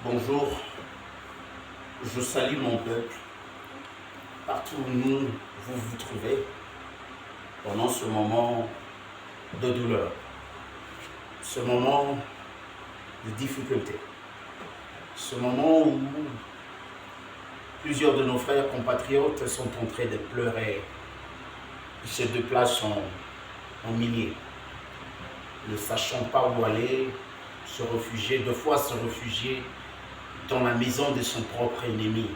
Bonjour, je salue mon peuple, partout où vous vous trouvez, pendant ce moment de douleur, ce moment de difficulté, ce moment où plusieurs de nos frères compatriotes sont en train de pleurer, ils se déplacent en milliers, ne sachant pas où aller, se réfugier, deux fois se réfugier dans la maison de son propre ennemi,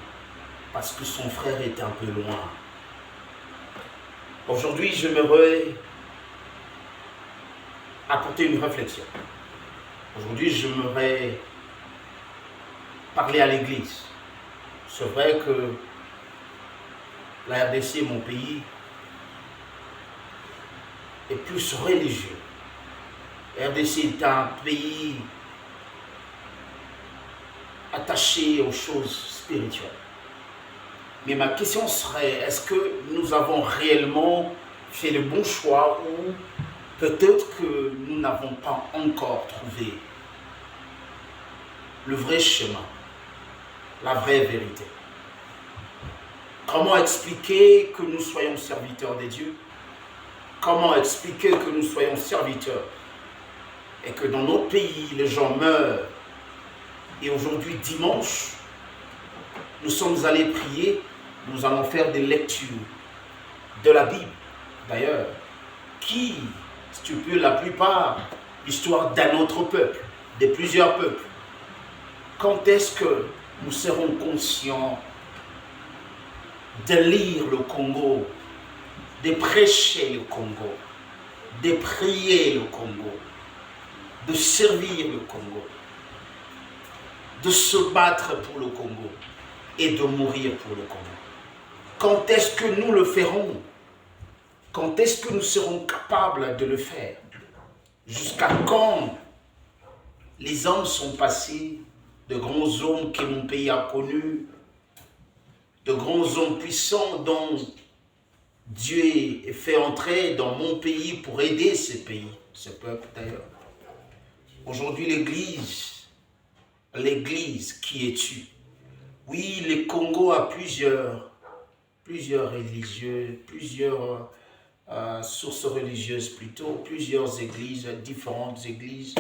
parce que son frère est un peu loin. Aujourd'hui, j'aimerais apporter une réflexion. Aujourd'hui, j'aimerais parler à l'Église. C'est vrai que la RDC, mon pays, est plus religieux. La RDC est un pays attaché aux choses spirituelles. Mais ma question serait, est-ce que nous avons réellement fait le bon choix ou peut-être que nous n'avons pas encore trouvé le vrai chemin, la vraie vérité? Comment expliquer que nous soyons serviteurs de Dieu? Comment expliquer que nous soyons serviteurs et que dans notre pays, les gens meurent? Et aujourd'hui, dimanche, nous sommes allés prier, nous allons faire des lectures de la Bible. D'ailleurs, qui stipule la plupart l'histoire d'un autre peuple, de plusieurs peuples. Quand est-ce que nous serons conscients de lire le Congo, de prêcher le Congo, de prier le Congo, de servir le Congo, de se battre pour le Congo et de mourir pour le Congo? Quand est-ce que nous le ferons? Quand est-ce que nous serons capables de le faire? Jusqu'à quand les hommes sont passés, de grands hommes que mon pays a connus, de grands hommes puissants dont Dieu est fait entrer dans mon pays pour aider ce pays, ce peuple d'ailleurs. Aujourd'hui, l'Église qui est tue. Oui, le Congo a plusieurs religieux, plusieurs sources religieuses plutôt, plusieurs églises, différentes églises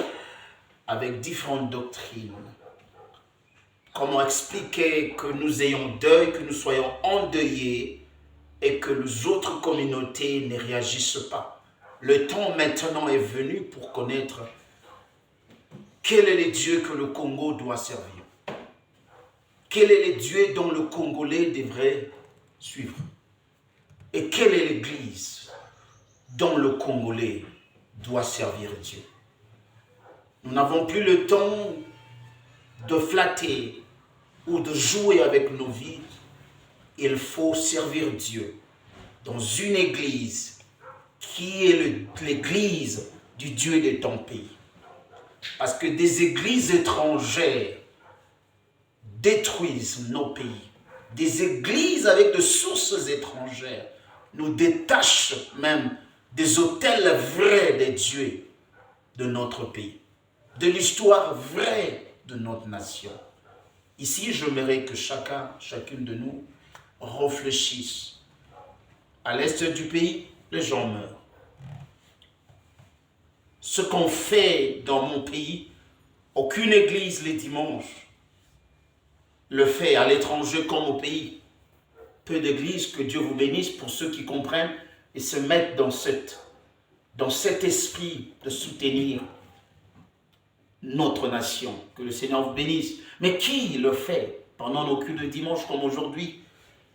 avec différentes doctrines. Comment expliquer que nous ayons deuil, que nous soyons endeuillés et que les autres communautés ne réagissent pas? Le temps maintenant est venu pour connaître quel est le Dieu que le Congo doit servir. Quel est le Dieu dont le Congolais devrait suivre? Et quelle est l'Église dont le Congolais doit servir Dieu? Nous n'avons plus le temps de flatter ou de jouer avec nos vies. Il faut servir Dieu dans une Église qui est l'Église du Dieu de ton pays. Parce que des églises étrangères détruisent nos pays. Des églises avec des sources étrangères nous détachent même des autels vrais des dieux de notre pays, de l'histoire vraie de notre nation. Ici, j'aimerais que chacune de nous réfléchisse. À l'est du pays, les gens meurent. Ce qu'on fait dans mon pays, aucune église les dimanches le fait, à l'étranger comme au pays. Peu d'églises, que Dieu vous bénisse pour ceux qui comprennent et se mettent dans cet esprit de soutenir notre nation. Que le Seigneur vous bénisse. Mais qui le fait pendant nos cultes de dimanche comme aujourd'hui?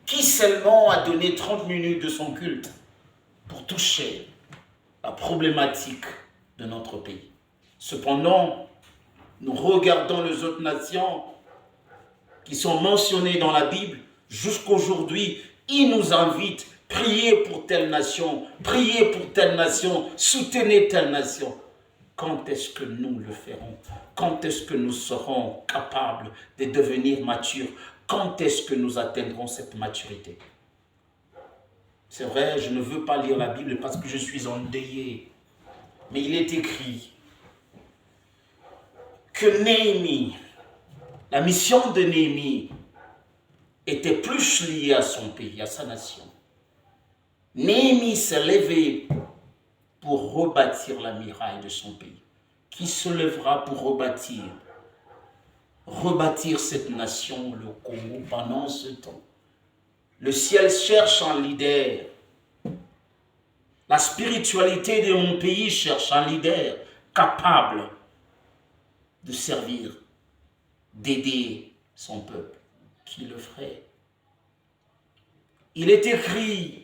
Qui seulement a donné 30 minutes de son culte pour toucher la problématique de notre pays? Cependant, nous regardons les autres nations qui sont mentionnées dans la Bible. Jusqu'aujourd'hui, ils nous invitent à prier pour telle nation, prier pour telle nation, soutenir telle nation. Quand est-ce que nous le ferons? Quand est-ce que nous serons capables de devenir matures? Quand est-ce que nous atteindrons cette maturité? C'est vrai, je ne veux pas lire la Bible parce que je suis endeuillé. Mais il est écrit que Néhémie, La mission de Néhémie était plus liée à son pays, à sa nation. Néhémie s'est levé pour rebâtir la muraille de son pays. Qui se lèvera pour rebâtir cette nation, le Congo, pendant ce temps? Le ciel cherche un leader. La spiritualité de mon pays cherche un leader capable de servir, d'aider son peuple. Qui le ferait? Il est écrit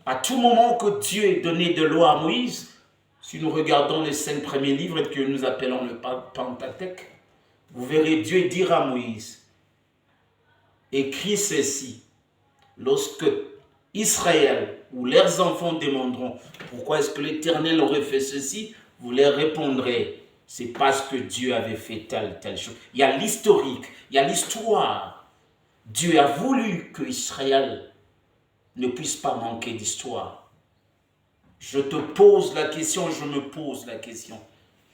à tout moment que Dieu ait donné des lois à Moïse. Si nous regardons les 5 premiers livres que nous appelons le Pentateuque, vous verrez Dieu dire à Moïse, écris ceci, lorsque Israël ou leurs enfants demanderont pourquoi est-ce que l'Éternel aurait fait ceci, vous leur répondrez, c'est parce que Dieu avait fait telle chose. Il y a l'historique, il y a l'histoire. Dieu a voulu que Israël ne puisse pas manquer d'histoire. Je te pose la question, je me pose la question.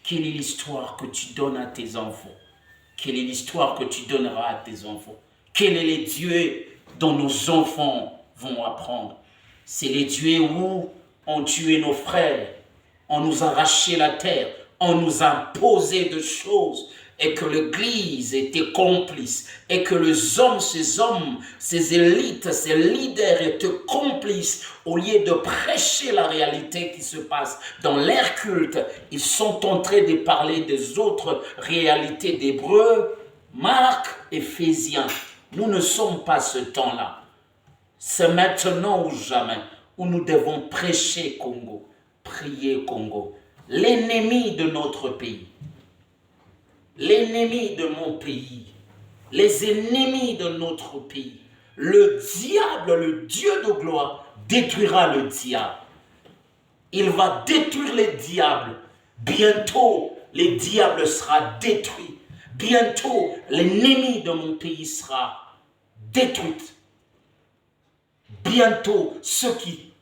Quelle est l'histoire que tu donnes à tes enfants? Quelle est l'histoire que tu donneras à tes enfants? Quel est les dieux dont nos enfants vont apprendre? C'est les dieux où on tué nos frères, on nous a arraché la terre, on nous a imposé de choses, et que l'Église était complice, et que les hommes, ces élites, ces leaders étaient complices. Au lieu de prêcher la réalité qui se passe dans leur culte, ils sont en train de parler des autres réalités d'Hébreux, Marc, Éphésiens. Nous ne sommes pas ce temps-là. C'est maintenant ou jamais où nous devons prêcher Congo, prier Congo, l'ennemi de notre pays. L'ennemi de mon pays, les ennemis de notre pays, le diable, le Dieu de gloire, détruira le diable. Il va détruire les diables. Bientôt, le diable sera détruit. Bientôt, l'ennemi de mon pays sera détruit. Bientôt, ceux qui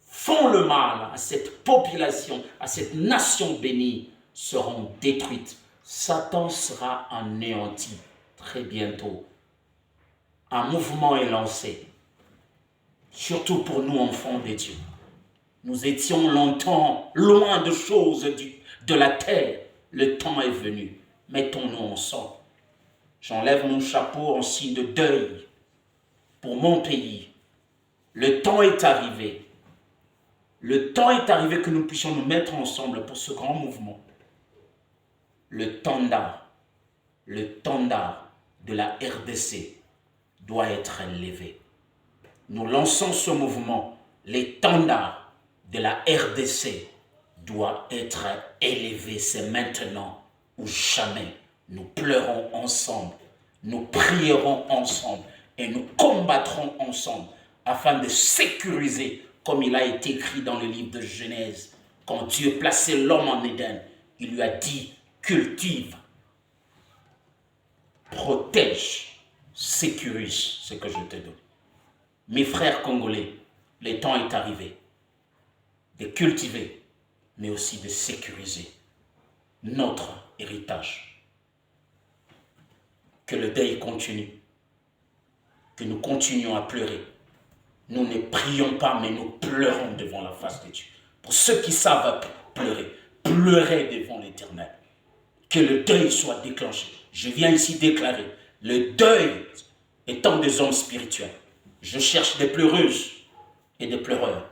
font le mal à cette population, à cette nation bénie, seront détruits. Satan sera anéanti très bientôt. Un mouvement est lancé, surtout pour nous enfants de Dieu. Nous étions longtemps loin de choses de la terre. Le temps est venu. Mettons-nous ensemble. J'enlève mon chapeau en signe de deuil pour mon pays. Le temps est arrivé. Le temps est arrivé que nous puissions nous mettre ensemble pour ce grand mouvement. Le tendard de la RDC doit être élevé. Nous lançons ce mouvement. L'étendard de la RDC doit être élevé. C'est maintenant ou jamais. Nous pleurons ensemble, nous prierons ensemble et nous combattrons ensemble afin de sécuriser, comme il a été écrit dans le livre de Genèse. Quand Dieu plaçait l'homme en Éden, il lui a dit: cultive, protège, sécurise ce que je te donne. Mes frères congolais, le temps est arrivé de cultiver, mais aussi de sécuriser notre héritage. Que le deuil continue, que nous continuions à pleurer. Nous ne prions pas, mais nous pleurons devant la face de Dieu. Pour ceux qui savent pleurer, pleurez devant l'Éternel. Que le deuil soit déclenché. Je viens ici déclarer, le deuil étant des hommes spirituels, je cherche des pleureuses et des pleureurs